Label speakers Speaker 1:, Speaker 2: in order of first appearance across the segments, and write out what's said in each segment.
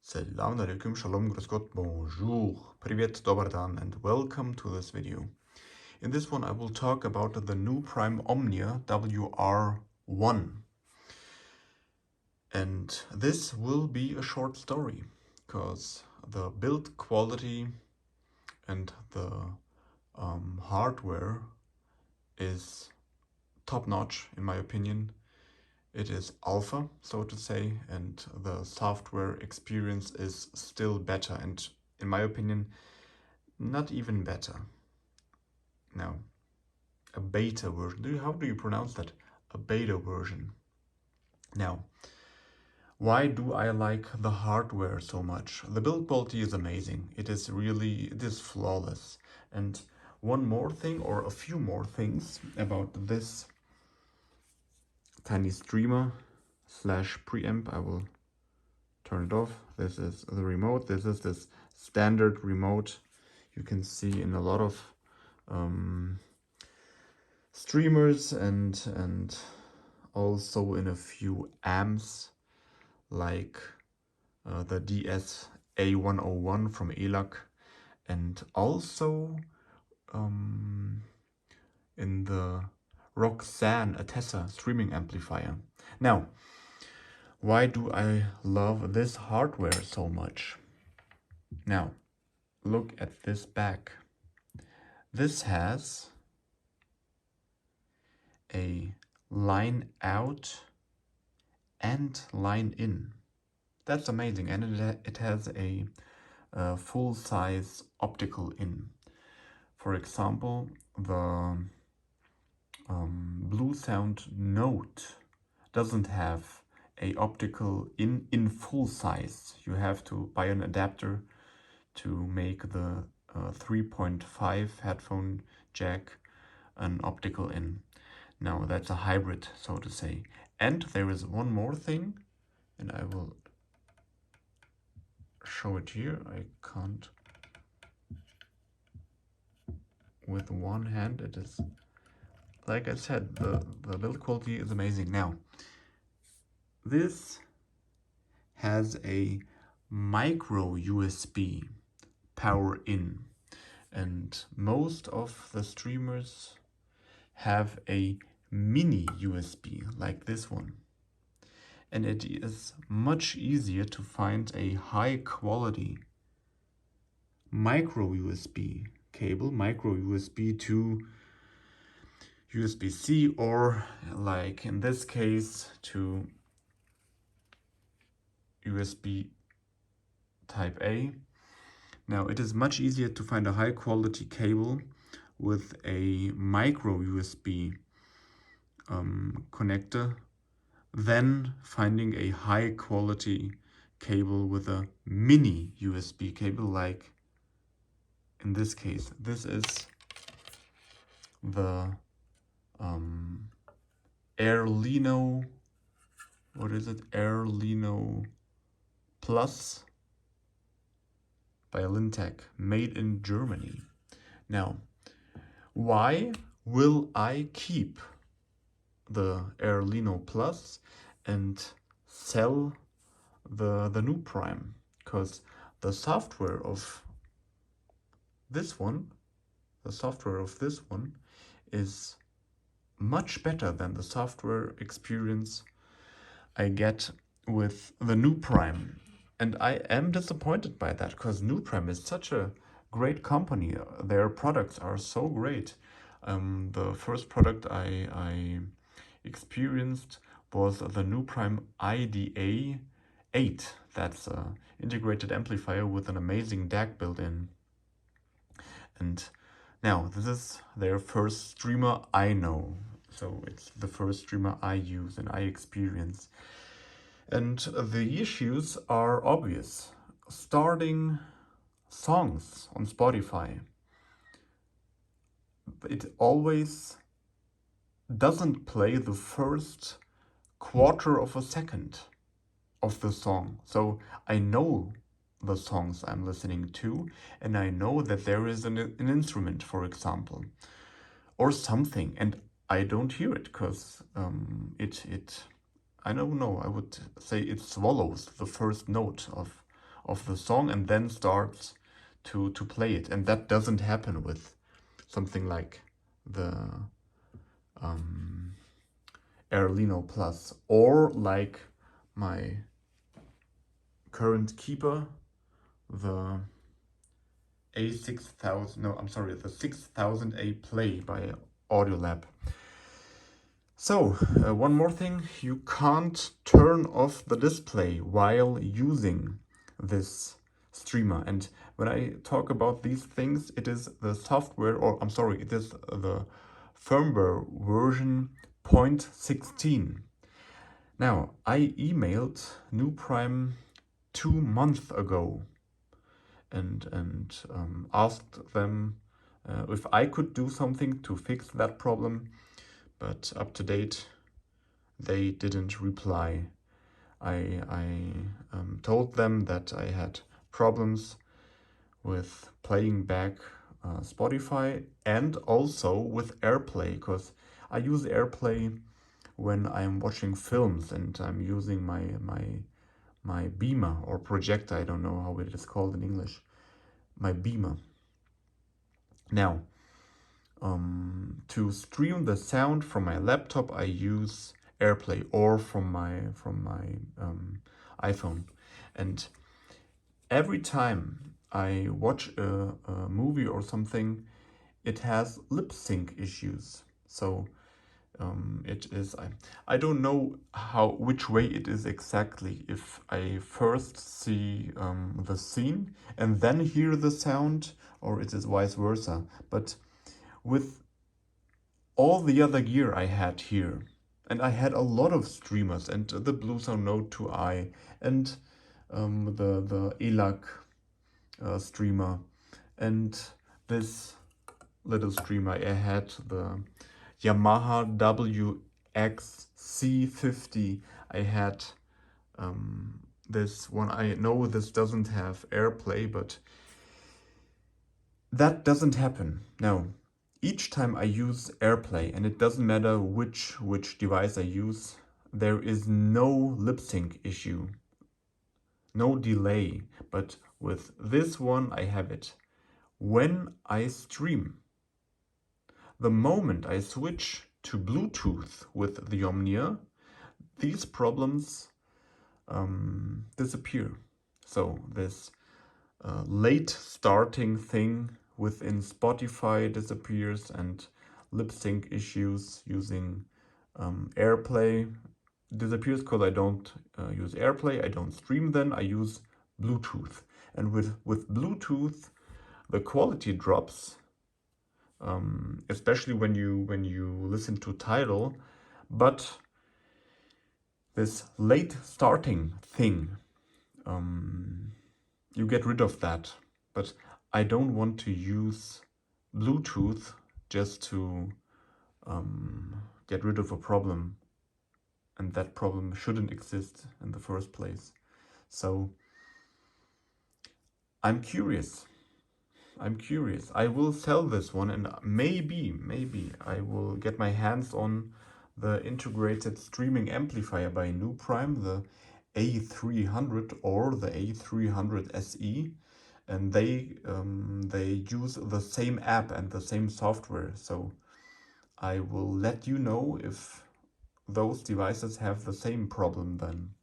Speaker 1: Salam alaikum, shalom, grüß Gott, bonjour, privet, dobar dan, and welcome to this video. In this one I will talk about the NUPRİME OMNIA WR-1. And this will be a short story, because the build quality and the hardware is top-notch in my opinion. It is alpha, so to say, and the software experience is still better, and in my opinion, not even better. Now, a beta version. How do you pronounce that? A beta version. Now, why do I like the hardware so much? The build quality is amazing. It is flawless. And one more thing, or a few more things about this tiny streamer slash preamp. I will turn it off. This is the remote. This is this standard remote you can see in a lot of streamers and also in a few amps like the DS-A101 from ELAC, and also in the Roxanne Atessa streaming amplifier. Now, why do I love this hardware so much? Now, look at this back. This has a line out and line in. That's amazing, and it has a full-size optical in. For example, the Blue Sound Note doesn't have a optical in full size. You have to buy an adapter to make the 3.5 headphone jack an optical in. Now that's a hybrid, so to say. And there is one more thing, and I will show it here. I can't with one hand. It is, like I said, the build quality is amazing. Now, this has a micro USB power in, and most of the streamers have a mini USB like this one, and it is much easier to find a high quality micro USB cable, micro USB to USB-C, or like in this case to USB type A. Now, it is much easier to find a high quality cable with a micro USB connector than finding a high quality cable with a mini USB cable, like in this case. This is the Airlino, what is it? Airlino Plus by Lintec, made in Germany. Now, why will I keep the Airlino Plus and sell the NUPRİME? Because the software of this one, is much better than the software experience I get with the NUPRİME. And I am disappointed by that, because NUPRİME is such a great company. Their products are so great. The first product I experienced was the NUPRİME IDA 8. That's an integrated amplifier with an amazing DAC built-in. And now, this is their first streamer I know. So it's the first streamer I use and I experience. And the issues are obvious. Starting songs on Spotify, it always doesn't play the first quarter of a second of the song. So I know the songs I'm listening to, and I know that there is an instrument, for example, or something, and I don't hear it, because I don't know, I would say it swallows the first note of of the song and then starts to play it. And that doesn't happen with something like the Airlino Plus, or like my current keeper, the A6000, no, I'm sorry, the 6000A Play by Audiolab. So, one more thing, you can't turn off the display while using this streamer. And when I talk about these things, it is the software, or I'm sorry, it is the firmware version 0.16. Now, I emailed NUPRİME 2 months ago and asked them if I could do something to fix that problem, but up to date they didn't reply. I told them that I had problems with playing back Spotify and also with AirPlay, because I use AirPlay when I'm watching films and I'm using my beamer or projector, I don't know how it is called in English, my beamer. Now, to stream the sound from my laptop, I use AirPlay, or from my iPhone. And every time I watch a movie or something, it has lip sync issues. So it is, I don't know which way it is exactly. If I first see the scene and then hear the sound, or it is vice versa. But with all the other gear I had here, and I had a lot of streamers, and the Bluesound Note 2i, and the ELAC streamer, and this little streamer, I had the Yamaha WX-C50. I had this one. I know this doesn't have AirPlay, but that doesn't happen. Now, each time I use AirPlay, and it doesn't matter which device I use, there is no lip sync issue, no delay. But with this one, I have it. When I stream, the moment I switch to Bluetooth with the OMNIA, these problems disappear. So this late starting thing within Spotify disappears, and lip sync issues using AirPlay disappears, because I don't use AirPlay, I don't stream then, I use Bluetooth. And with Bluetooth, the quality drops, especially when you listen to Tidal, but this late starting thing, you get rid of that. But I don't want to use Bluetooth just to get rid of a problem, and that problem shouldn't exist in the first place. So I'm curious. I will sell this one, and maybe I will get my hands on the integrated streaming amplifier by NUPRİME, the A300 or the A300 SE, and they use the same app and the same software. So I will let you know if those devices have the same problem then.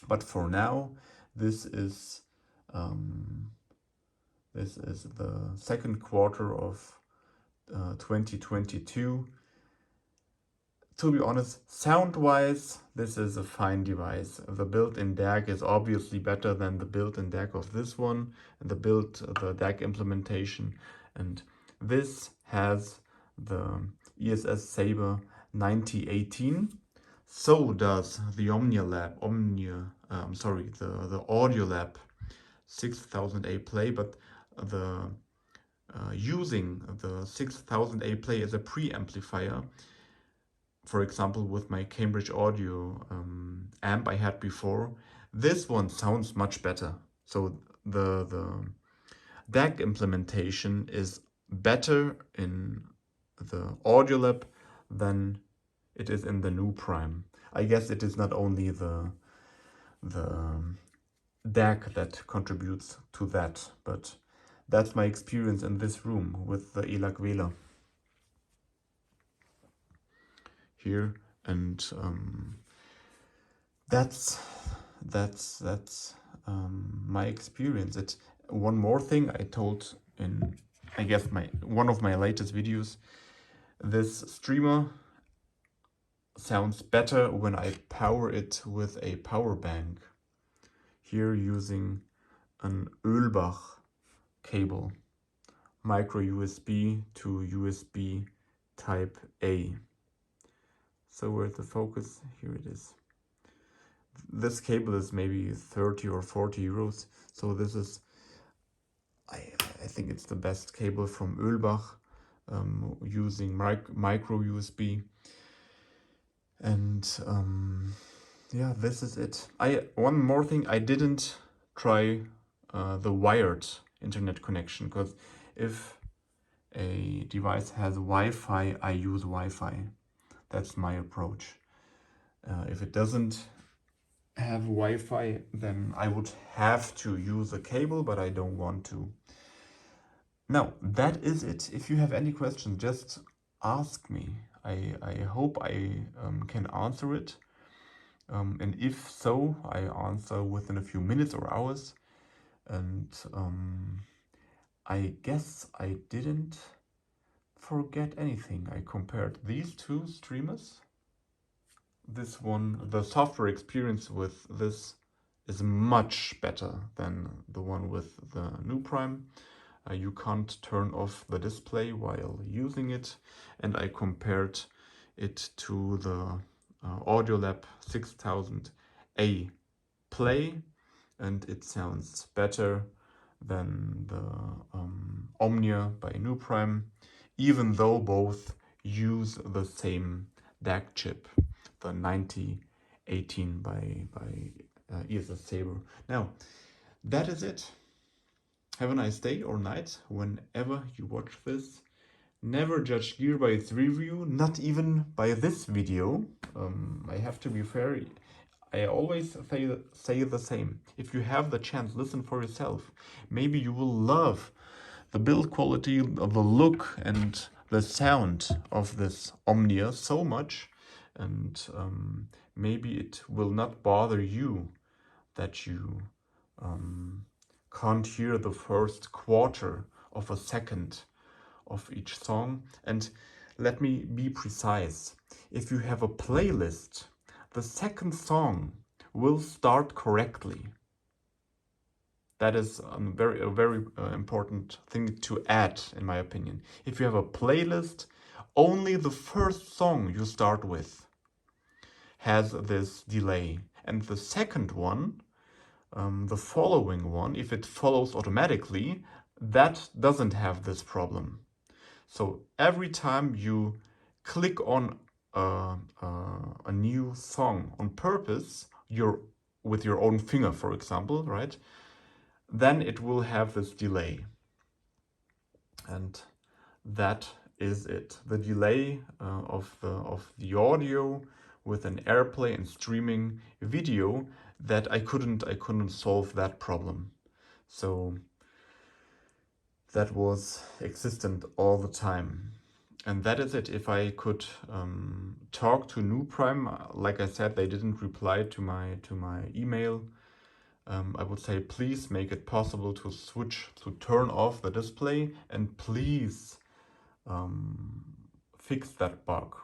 Speaker 1: But for now, this is the second quarter of 2022. To be honest, sound-wise, this is a fine device. The built-in DAC is obviously better than the built-in DAC of this one, and the DAC implementation. And this has the ESS Sabre 9018. So does the the Audiolab 6000A Play, but the using the 6000A Play as a preamplifier, for example with my Cambridge Audio amp I had before, this one sounds much better. So the DAC implementation is better in the Audiolab than it is in the NUPRİME. I guess it is not only the DAC that contributes to that, but that's my experience in this room with the ELAC Wähler here, and that's my experience. One more thing I told in, I guess, one of my latest videos. This streamer sounds better when I power it with a power bank. Here using an Ölbach cable, micro USB to USB type A. So where's the focus? Here it is. This cable is maybe 30 or 40 euros. So this is, I think it's the best cable from Ölbach, using micro USB. And yeah, this is it. One more thing, I didn't try the wired internet connection, because if a device has Wi-Fi, I use Wi-Fi. That's my approach. If it doesn't have Wi-Fi, then I would have to use a cable, but I don't want to. Now, that is it. If you have any questions, just ask me. I hope I can answer it. And if so, I answer within a few minutes or hours. And I guess I didn't forget anything. I compared these two streamers. This one, the software experience with this is much better than the one with the NUPRİME. You can't turn off the display while using it. And I compared it to the Audiolab 6000A Play, and it sounds better than the OMNIA by NUPRİME, even though both use the same DAC chip, the 9018 by ESS Sabre. Now, that is it. Have a nice day or night whenever you watch this. Never judge gear by its review, not even by this video. I have to be fair. I always say the same. If you have the chance, listen for yourself. Maybe you will love the build quality, of the look and the sound of this OMNIA so much, and maybe it will not bother you that you can't hear the first quarter of a second of each song. And let me be precise. If you have a playlist, the second song will start correctly. That is a very important thing to add, in my opinion. If you have a playlist, only the first song you start with has this delay. And the second one, the following one, if it follows automatically, that doesn't have this problem. So every time you click on a new song on purpose, with your own finger, for example, right? Then it will have this delay. And that is it. The delay of the audio with an AirPlay and streaming video, that I couldn't solve that problem. So that was existent all the time. And that is it. If I could talk to NUPRİME, like I said, they didn't reply to my email. I would say, please make it possible to turn off the display, and please fix that bug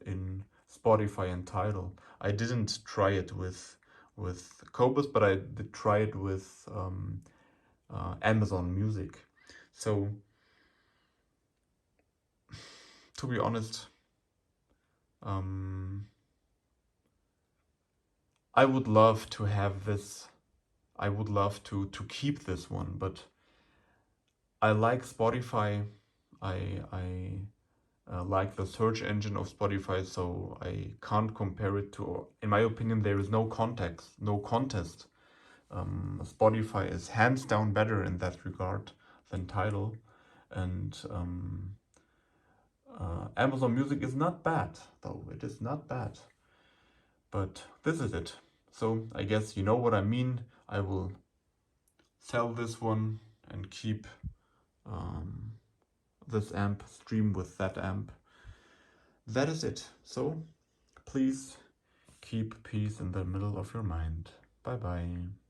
Speaker 1: in Spotify and Tidal. I didn't try it with Cobus, but I did try it with Amazon Music. So, to be honest, I would love to have this. I would love to keep this one, but I like Spotify. I like the search engine of Spotify, so I can't compare it to. In my opinion, there is no contest. Spotify is hands down better in that regard than Tidal, and Amazon Music is not bad, though. It is not bad. But this is it. So I guess you know what I mean. I will sell this one and keep this amp, stream with that amp. That is it. So please keep peace in the middle of your mind. Bye bye.